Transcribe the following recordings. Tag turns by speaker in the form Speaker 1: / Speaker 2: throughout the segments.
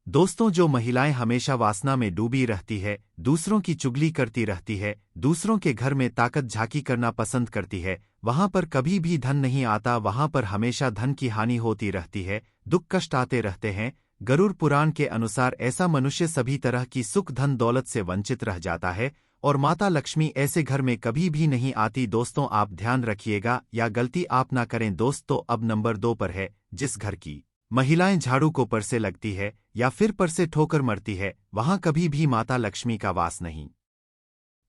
Speaker 1: दोस्तों, जो महिलाएं हमेशा वासना में डूबी रहती है, दूसरों की चुगली करती रहती है, दूसरों के घर में ताकत झांकी करना पसंद करती है, वहां पर कभी भी धन नहीं आता, वहां पर हमेशा धन की हानि होती रहती है, दुख कष्ट आते रहते हैं। गरुड़ पुराण के अनुसार ऐसा मनुष्य सभी तरह की सुख धन दौलत से वंचित रह जाता है और माता लक्ष्मी ऐसे घर में कभी भी नहीं आती। दोस्तों, आप ध्यान रखिएगा, या गलती आप ना करें। दोस्तों, अब नंबर 2 पर है, जिस घर की महिलाएं झाड़ू को पर से लगती है या फिर पर से ठोकर मरती है, वहां कभी भी माता लक्ष्मी का वास नहीं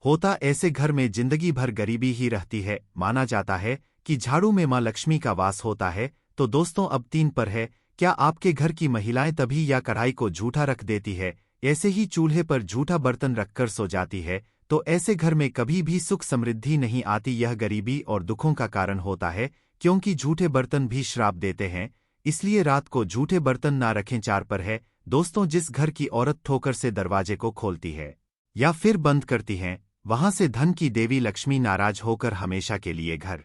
Speaker 1: होता। ऐसे घर में जिंदगी भर गरीबी ही रहती है। माना जाता है कि झाड़ू में मां लक्ष्मी का वास होता है। तो दोस्तों, अब 3 पर है, क्या आपके घर की महिलाएं तभी या कढ़ाई को झूठा रख देती है, ऐसे ही चूल्हे पर झूठा बर्तन रखकर सो जाती है, तो ऐसे घर में कभी भी सुख समृद्धि नहीं आती। यह गरीबी और दुखों का कारण होता है, क्योंकि झूठे बर्तन भी श्राप देते हैं। इसलिए रात को झूठे बर्तन ना रखें। 4 पर है, दोस्तों, जिस घर की औरत ठोकर से दरवाजे को खोलती है या फिर बंद करती है, वहां से धन की देवी लक्ष्मी नाराज होकर हमेशा के लिए घर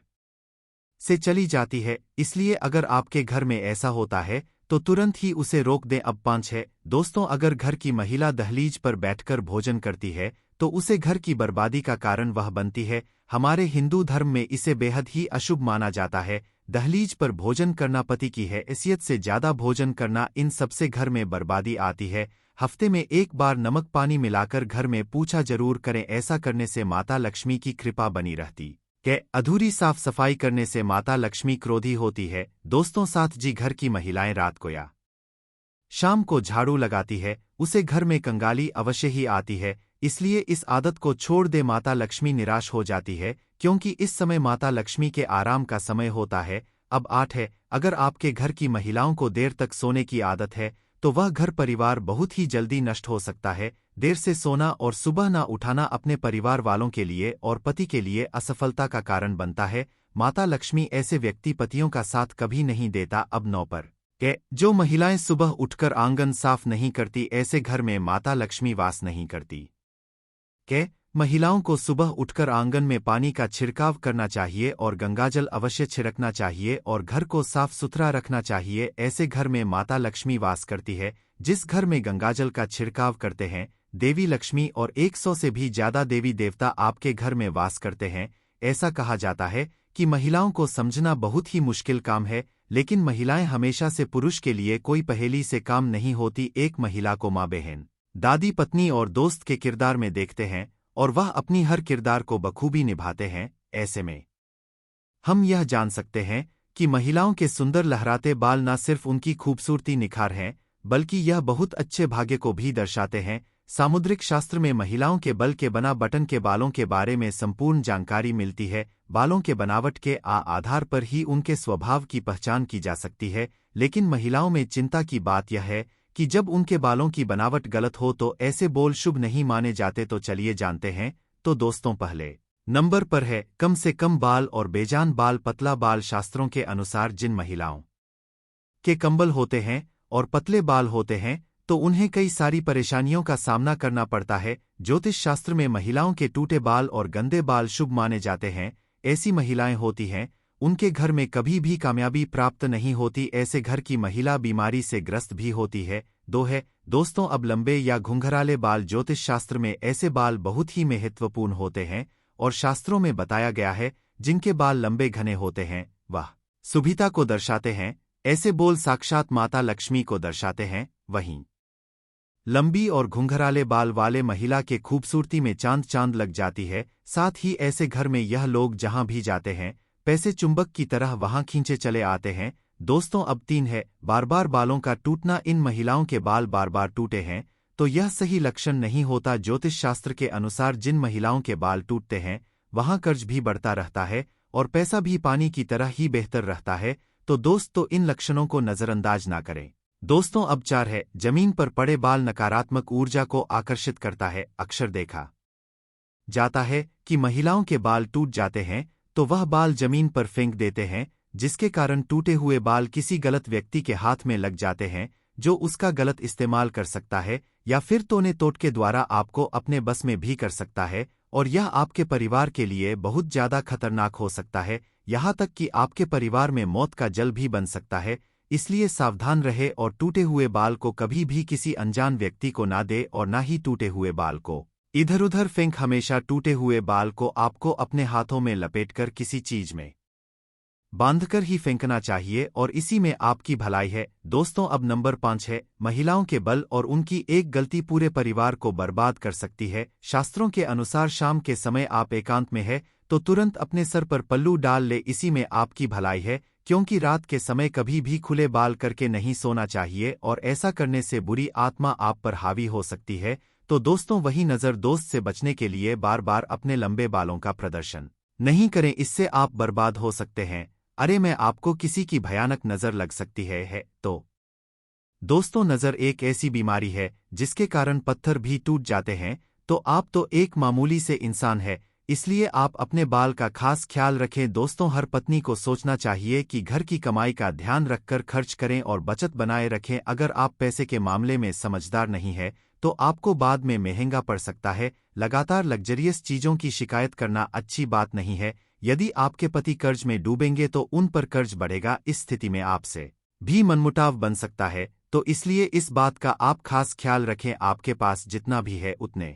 Speaker 1: से चली जाती है। इसलिए अगर आपके घर में ऐसा होता है तो तुरंत ही उसे रोक दें। अब 5 है, दोस्तों, अगर घर की महिला दहलीज पर बैठकर भोजन करती है तो उसे घर की बर्बादी का कारण वह बनती है। हमारे हिंदू धर्म में इसे बेहद ही अशुभ माना जाता है। दहलीज पर भोजन करना पति की हैसियत से ज्यादा भोजन करना, इन सबसे घर में बर्बादी आती है। हफ्ते में एक बार नमक पानी मिलाकर घर में पूछा जरूर करें, ऐसा करने से माता लक्ष्मी की कृपा बनी रहती है। अधूरी साफ सफाई करने से माता लक्ष्मी क्रोधी होती है। दोस्तों, 7 जी, घर की महिलाएं रात को या शाम को झाड़ू लगाती है, उसे घर में कंगाली अवश्य ही आती है। इसलिए इस आदत को छोड़ दे, माता लक्ष्मी निराश हो जाती है, क्योंकि इस समय माता लक्ष्मी के आराम का समय होता है। अब 8 है, अगर आपके घर की महिलाओं को देर तक सोने की आदत है तो वह घर परिवार बहुत ही जल्दी नष्ट हो सकता है। देर से सोना और सुबह ना उठाना अपने परिवार वालों के लिए और पति के लिए असफलता का कारण बनता है। माता लक्ष्मी ऐसे व्यक्ति पतियों का साथ कभी नहीं देता। अब 9 पर जो महिलाएं सुबह उठकर आंगन साफ नहीं करती, ऐसे घर में माता लक्ष्मी वास नहीं करती। महिलाओं को सुबह उठकर आंगन में पानी का छिड़काव करना चाहिए और गंगाजल अवश्य छिड़कना चाहिए और घर को साफ सुथरा रखना चाहिए। ऐसे घर में माता लक्ष्मी वास करती है। जिस घर में गंगाजल का छिड़काव करते हैं, देवी लक्ष्मी और 100 से भी ज्यादा देवी देवता आपके घर में वास करते हैं। ऐसा कहा जाता है कि महिलाओं को समझना बहुत ही मुश्किल काम है, लेकिन महिलाएं हमेशा से पुरुष के लिए कोई पहेली से काम नहीं होती। एक महिला को माँ, बहन, दादी, पत्नी और दोस्त के किरदार में देखते हैं और वह अपनी हर किरदार को बखूबी निभाते हैं। ऐसे में हम यह जान सकते हैं कि महिलाओं के सुंदर लहराते बाल न सिर्फ उनकी खूबसूरती निखार हैं, बल्कि यह बहुत अच्छे भाग्य को भी दर्शाते हैं। सामुद्रिक शास्त्र में महिलाओं के बल के बना बटन के बालों के बारे में संपूर्ण जानकारी मिलती है। बालों के बनावट के आधार पर ही उनके स्वभाव की पहचान की जा सकती है, लेकिन महिलाओं में चिंता की बात यह है कि जब उनके बालों की बनावट गलत हो तो ऐसे बोल शुभ नहीं माने जाते। तो चलिए जानते हैं। तो दोस्तों, पहले नंबर पर है, कम से कम बाल और बेजान बाल, पतला बाल। शास्त्रों के अनुसार जिन महिलाओं के कंबल होते हैं और पतले बाल होते हैं तो उन्हें कई सारी परेशानियों का सामना करना पड़ता है। ज्योतिष शास्त्र में महिलाओं के टूटे बाल और गंदे बाल शुभ माने जाते हैं। ऐसी महिलाएं होती हैं, उनके घर में कभी भी कामयाबी प्राप्त नहीं होती। ऐसे घर की महिला बीमारी से ग्रस्त भी होती है। 2 है, दोस्तों, अब लंबे या घुंघराले बाल। ज्योतिष शास्त्र में ऐसे बाल बहुत ही महत्वपूर्ण होते हैं और शास्त्रों में बताया गया है जिनके बाल लंबे घने होते हैं वह सुभिता को दर्शाते हैं। ऐसे बोल साक्षात माता लक्ष्मी को दर्शाते हैं। वहीं लंबी और घुंघराले बाल वाले महिला के खूबसूरती में चांद चांद लग जाती है। साथ ही ऐसे घर में यह लोग जहां भी जाते हैं, पैसे चुंबक की तरह वहां खींचे चले आते हैं। दोस्तों, अब 3 है, बार बार बालों का टूटना। इन महिलाओं के बाल बार बार टूटे हैं तो यह सही लक्षण नहीं होता। ज्योतिष शास्त्र के अनुसार जिन महिलाओं के बाल टूटते हैं वहां कर्ज भी बढ़ता रहता है और पैसा भी पानी की तरह ही बेहतर रहता है। तो दोस्तों, इन लक्षणों को नजरअंदाज ना करें। दोस्तों, अब 4 है, जमीन पर पड़े बाल नकारात्मक ऊर्जा को आकर्षित करता है। अक्सर देखा जाता है कि महिलाओं के बाल टूट जाते हैं तो वह बाल जमीन पर फेंक देते हैं, जिसके कारण टूटे हुए बाल किसी गलत व्यक्ति के हाथ में लग जाते हैं, जो उसका गलत इस्तेमाल कर सकता है या फिर तोने तोटके द्वारा आपको अपने बस में भी कर सकता है और यह आपके परिवार के लिए बहुत ज्यादा खतरनाक हो सकता है। यहाँ तक कि आपके परिवार में मौत का जल भी बन सकता है। इसलिए सावधान रहे और टूटे हुए बाल को कभी भी किसी अनजान व्यक्ति को ना दे और ना ही टूटे हुए बाल को इधर-उधर फेंक। हमेशा टूटे हुए बाल को आपको अपने हाथों में लपेटकर किसी चीज में बांधकर ही फेंकना चाहिए और इसी में आपकी भलाई है। दोस्तों, अब नंबर 5 है, महिलाओं के बल और उनकी एक गलती पूरे परिवार को बर्बाद कर सकती है। शास्त्रों के अनुसार शाम के समय आप एकांत में है तो तुरंत अपने सर पर पल्लू डाल ले, इसी में आपकी भलाई है, क्योंकि रात के समय कभी भी खुले बाल करके नहीं सोना चाहिए और ऐसा करने से बुरी आत्मा आप पर हावी हो सकती है। तो दोस्तों, वही नज़र दोस्त से बचने के लिए बार बार अपने लंबे बालों का प्रदर्शन नहीं करें, इससे आप बर्बाद हो सकते हैं। अरे मैं आपको किसी की भयानक नज़र लग सकती है। तो दोस्तों, नज़र एक ऐसी बीमारी है जिसके कारण पत्थर भी टूट जाते हैं। तो आप तो एक मामूली से इंसान है, इसलिए आप अपने बाल का खास ख्याल रखें। दोस्तों, हर पत्नी को सोचना चाहिए कि घर की कमाई का ध्यान रखकर खर्च करें और बचत बनाए रखें। अगर आप पैसे के मामले में समझदार नहीं है तो आपको बाद में महंगा पड़ सकता है। लगातार लग्जरियस चीज़ों की शिकायत करना अच्छी बात नहीं है। यदि आपके पति कर्ज में डूबेंगे तो उन पर कर्ज बढ़ेगा। इस स्थिति में आपसे भी मनमुटाव बन सकता है, तो इसलिए इस बात का आप खास ख्याल रखें। आपके पास जितना भी है उतने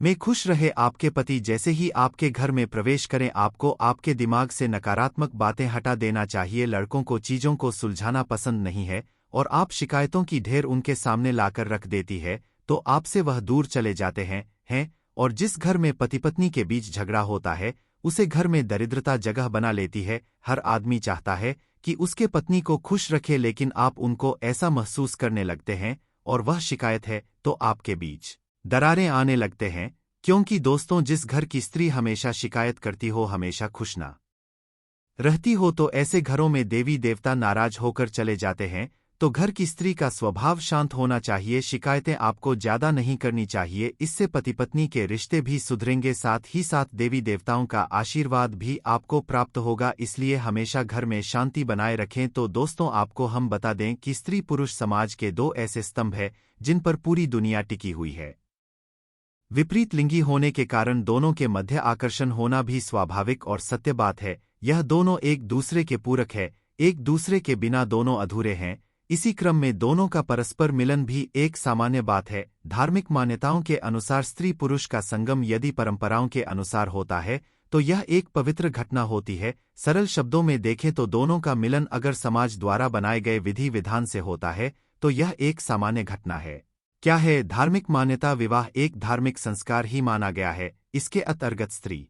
Speaker 1: में खुश रहे। आपके पति जैसे ही आपके घर में प्रवेश करें, आपको आपके दिमाग से नकारात्मक बातें हटा देना चाहिए। लड़कों को चीज़ों को सुलझाना पसंद नहीं है और आप शिकायतों की ढेर उनके सामने लाकर रख देती है तो आपसे वह दूर चले जाते हैं। और जिस घर में पति पत्नी के बीच झगड़ा होता है उसे घर में दरिद्रता जगह बना लेती है। हर आदमी चाहता है कि उसके पत्नी को खुश रखे, लेकिन आप उनको ऐसा महसूस करने लगते हैं और वह शिकायत है तो आपके बीच दरारें आने लगते हैं। क्योंकि दोस्तों, जिस घर की स्त्री हमेशा शिकायत करती हो, हमेशा खुश ना रहती हो, तो ऐसे घरों में देवी देवता नाराज होकर चले जाते हैं। तो घर की स्त्री का स्वभाव शांत होना चाहिए, शिकायतें आपको ज्यादा नहीं करनी चाहिए। इससे पति पत्नी के रिश्ते भी सुधरेंगे, साथ ही साथ देवी देवताओं का आशीर्वाद भी आपको प्राप्त होगा। इसलिए हमेशा घर में शांति बनाए रखें। तो दोस्तों, आपको हम बता दें कि स्त्री पुरुष समाज के दो ऐसे स्तंभ हैं जिन पर पूरी दुनिया टिकी हुई है। विपरीत लिंगी होने के कारण दोनों के मध्य आकर्षण होना भी स्वाभाविक और सत्य बात है। यह दोनों एक दूसरे के पूरक है, एक दूसरे के बिना दोनों अधूरे हैं। इसी क्रम में दोनों का परस्पर मिलन भी एक सामान्य बात है। धार्मिक मान्यताओं के अनुसार स्त्री पुरुष का संगम यदि परंपराओं के अनुसार होता है तो यह एक पवित्र घटना होती है। सरल शब्दों में देखें तो दोनों का मिलन अगर समाज द्वारा बनाए गए विधि विधान से होता है तो यह एक सामान्य घटना है। क्या है धार्मिक मान्यता? विवाह एक धार्मिक संस्कार ही माना गया है। इसके अंतर्गत स्त्री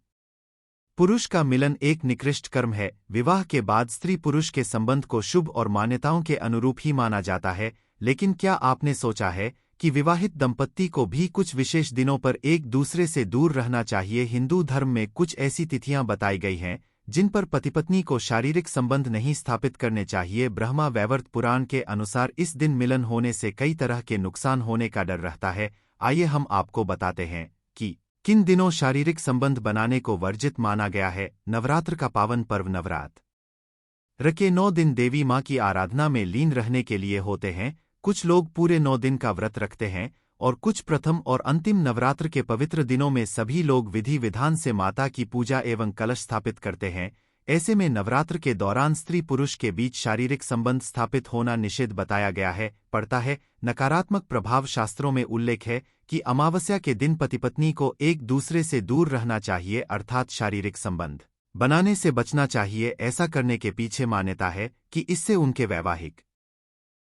Speaker 1: पुरुष का मिलन एक निकृष्ट कर्म है। विवाह के बाद स्त्री पुरुष के संबंध को शुभ और मान्यताओं के अनुरूप ही माना जाता है। लेकिन क्या आपने सोचा है कि विवाहित दंपत्ति को भी कुछ विशेष दिनों पर एक दूसरे से दूर रहना चाहिए? हिंदू धर्म में कुछ ऐसी तिथियां बताई गई हैं जिन पर पति पत्नी को शारीरिक संबंध नहीं स्थापित करने चाहिए। ब्रह्मा वैवर्त पुराण के अनुसार इस दिन मिलन होने से कई तरह के नुकसान होने का डर रहता है। आइए हम आपको बताते हैं कि किन दिनों शारीरिक संबंध बनाने को वर्जित माना गया है। नवरात्र का पावन पर्व नवरात्र के 9 दिन देवी माँ की आराधना में लीन रहने के लिए होते हैं। कुछ लोग पूरे 9 दिन का व्रत रखते हैं और कुछ प्रथम और अंतिम नवरात्र के पवित्र दिनों में सभी लोग विधि विधान से माता की पूजा एवं कलश स्थापित करते हैं। ऐसे में नवरात्र के दौरान स्त्री पुरुष के बीच शारीरिक संबंध स्थापित होना निषेध बताया गया है। पड़ता है नकारात्मक प्रभाव। शास्त्रों में उल्लेख है कि अमावस्या के दिन पति पत्नी को एक दूसरे से दूर रहना चाहिए, अर्थात शारीरिक संबंध बनाने से बचना चाहिए। ऐसा करने के पीछे मान्यता है कि इससे उनके वैवाहिक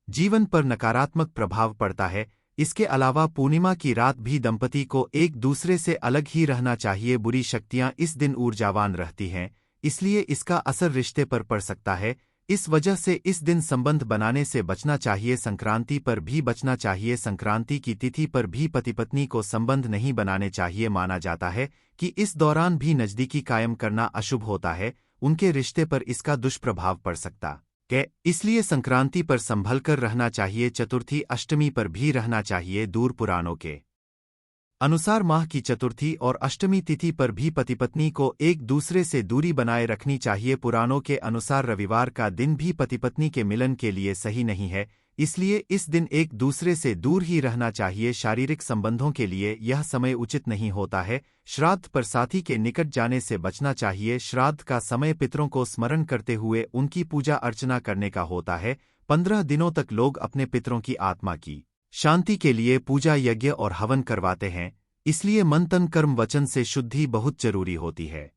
Speaker 1: जीवन पर नकारात्मक प्रभाव पड़ता है। इसके अलावा पूर्णिमा की रात भी दंपति को एक दूसरे से अलग ही रहना चाहिए। बुरी शक्तियां इस दिन ऊर्जावान रहती हैं, इसलिए इसका असर रिश्ते पर पड़ सकता है। इस वजह से इस दिन संबंध बनाने से बचना चाहिए। संक्रांति पर भी बचना चाहिए। संक्रांति की तिथि पर भी पति पत्नी को संबंध नहीं बनाने चाहिए। माना जाता है कि इस दौरान भी नजदीकी कायम करना अशुभ होता है, उनके रिश्ते पर इसका दुष्प्रभाव पड़ सकता है। इसलिए संक्रांति पर संभल कर रहना चाहिए। चतुर्थी अष्टमी पर भी रहना चाहिए दूर। पुराणों के अनुसार माह की चतुर्थी और अष्टमी तिथि पर भी पति पत्नी को एक दूसरे से दूरी बनाए रखनी चाहिए। पुराणों के अनुसार रविवार का दिन भी पति पत्नी के मिलन के लिए सही नहीं है, इसलिए इस दिन एक दूसरे से दूर ही रहना चाहिए। शारीरिक संबंधों के लिए यह समय उचित नहीं होता है। श्राद्ध पर साथी के निकट जाने से बचना चाहिए। श्राद्ध का समय पितरों को स्मरण करते हुए उनकी पूजा अर्चना करने का होता है। 15 दिनों तक लोग अपने पितरों की आत्मा की शांति के लिए पूजा यज्ञ और हवन करवाते हैं, इसलिए मन तन कर्म वचन से शुद्धि बहुत जरूरी होती है।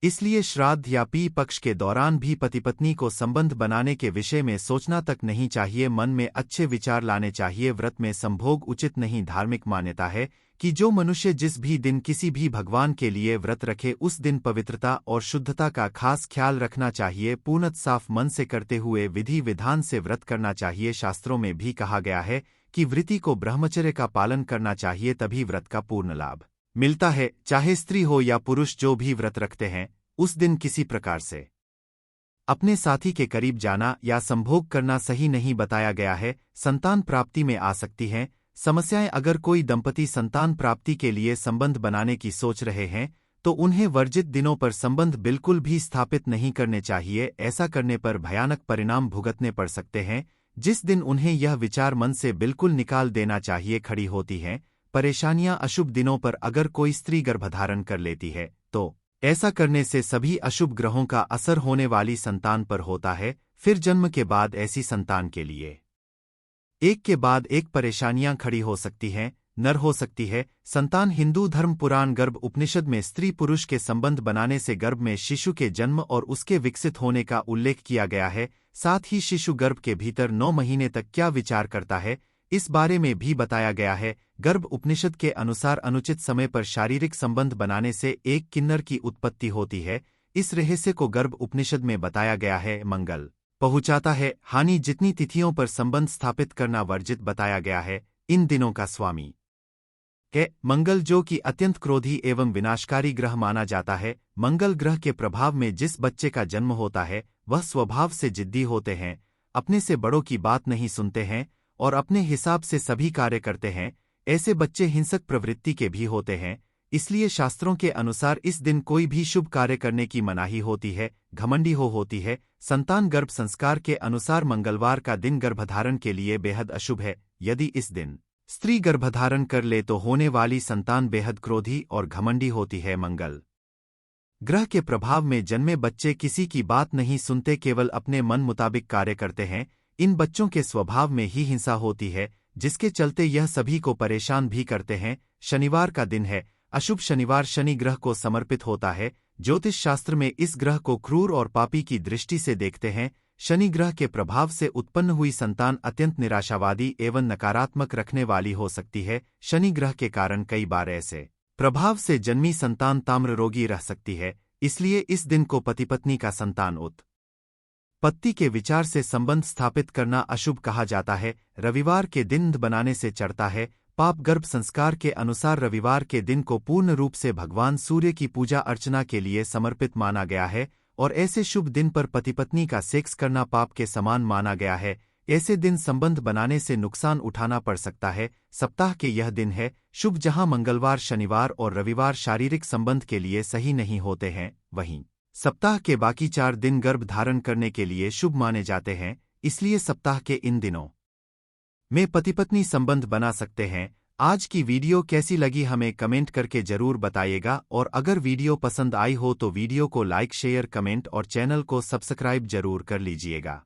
Speaker 1: इसलिए श्राद्ध या पी पक्ष के दौरान भी पति पत्नी को संबंध बनाने के विषय में सोचना तक नहीं चाहिए, मन में अच्छे विचार लाने चाहिए। व्रत में संभोग उचित नहीं। धार्मिक मान्यता है कि जो मनुष्य जिस भी दिन किसी भी भगवान के लिए व्रत रखे उस दिन पवित्रता और शुद्धता का खास ख्याल रखना चाहिए। पूर्णत साफ मन से करते हुए विधि विधान से व्रत करना चाहिए। शास्त्रों में भी कहा गया है कि व्रती को ब्रह्मचर्य का पालन करना चाहिए, तभी व्रत का पूर्ण लाभ मिलता है। चाहे स्त्री हो या पुरुष, जो भी व्रत रखते हैं उस दिन किसी प्रकार से अपने साथी के करीब जाना या संभोग करना सही नहीं बताया गया है। संतान प्राप्ति में आ सकती हैं समस्याएं। अगर कोई दंपति संतान प्राप्ति के लिए संबंध बनाने की सोच रहे हैं तो उन्हें वर्जित दिनों पर संबंध बिल्कुल भी स्थापित नहीं करने चाहिए। ऐसा करने पर भयानक परिणाम भुगतने पड़ सकते हैं। जिस दिन उन्हें यह विचार मन से बिल्कुल निकाल देना चाहिए, खड़ी होती हैं परेशानियां। अशुभ दिनों पर अगर कोई स्त्री गर्भधारण कर लेती है तो ऐसा करने से सभी अशुभ ग्रहों का असर होने वाली संतान पर होता है। फिर जन्म के बाद ऐसी संतान के लिए एक के बाद एक परेशानियां खड़ी हो सकती हैं, नर हो सकती है संतान। हिंदू धर्म पुराण गर्भ उपनिषद में स्त्री पुरुष के संबंध बनाने से गर्भ में शिशु के जन्म और उसके विकसित होने का उल्लेख किया गया है। साथ ही शिशु गर्भ के भीतर 9 महीने तक क्या विचार करता है इस बारे में भी बताया गया है। गर्भ उपनिषद के अनुसार अनुचित समय पर शारीरिक संबंध बनाने से एक किन्नर की उत्पत्ति होती है। इस रहस्य को गर्भ उपनिषद में बताया गया है। मंगल पहुंचाता है हानि। जितनी तिथियों पर संबंध स्थापित करना वर्जित बताया गया है। इन दिनों का स्वामी है मंगल, जो कि अत्यंत क्रोधी एवं विनाशकारी ग्रह माना जाता है। मंगल ग्रह के प्रभाव में जिस बच्चे का जन्म होता है वह स्वभाव से जिद्दी होते हैं, अपने से बड़ों की बात नहीं सुनते हैं और अपने हिसाब से सभी कार्य करते हैं। ऐसे बच्चे हिंसक प्रवृत्ति के भी होते हैं। इसलिए शास्त्रों के अनुसार इस दिन कोई भी शुभ कार्य करने की मनाही होती है। घमंडी होती है। संतान गर्भ संस्कार के अनुसार मंगलवार का दिन गर्भधारण के लिए बेहद अशुभ है। यदि इस दिन स्त्री गर्भधारण कर ले तो होने वाली संतान बेहद क्रोधी और घमंडी होती है। मंगल ग्रह के प्रभाव में जन्मे बच्चे किसी की बात नहीं सुनते, केवल अपने मन मुताबिक कार्य करते हैं। इन बच्चों के स्वभाव में ही हिंसा होती है, जिसके चलते यह सभी को परेशान भी करते हैं। शनिवार का दिन है अशुभ। शनिवार शनि ग्रह को समर्पित होता है। ज्योतिष शास्त्र में इस ग्रह को क्रूर और पापी की दृष्टि से देखते हैं। शनि ग्रह के प्रभाव से उत्पन्न हुई संतान अत्यंत निराशावादी एवं नकारात्मक रखने वाली हो सकती है। शनि ग्रह के कारण कई बार ऐसे प्रभाव से जन्मी संतान ताम्र रोगी रह सकती है। इसलिए इस दिन को पति पत्नी का संतान उत्पत्ति के विचार से संबंध स्थापित करना अशुभ कहा जाता है। रविवार के दिन बनाने से चढ़ता है पाप। गर्भ संस्कार के अनुसार रविवार के दिन को पूर्ण रूप से भगवान सूर्य की पूजा अर्चना के लिए समर्पित माना गया है और ऐसे शुभ दिन पर पति पत्नी का सेक्स करना पाप के समान माना गया है। ऐसे दिन संबंध बनाने से नुकसान उठाना पड़ सकता है। सप्ताह के यह दिन है शुभ, जहां मंगलवार शनिवार और रविवार शारीरिक संबंध के लिए सही नहीं होते हैं। वहीं सप्ताह के बाकी 4 दिन गर्भ धारण करने के लिए शुभ माने जाते हैं। इसलिए सप्ताह के इन दिनों में पति पत्नी संबंध बना सकते हैं। आज की वीडियो कैसी लगी हमें कमेंट करके जरूर बताइएगा और अगर वीडियो पसंद आई हो तो वीडियो को लाइक शेयर कमेंट और चैनल को सब्सक्राइब जरूर कर लीजिएगा।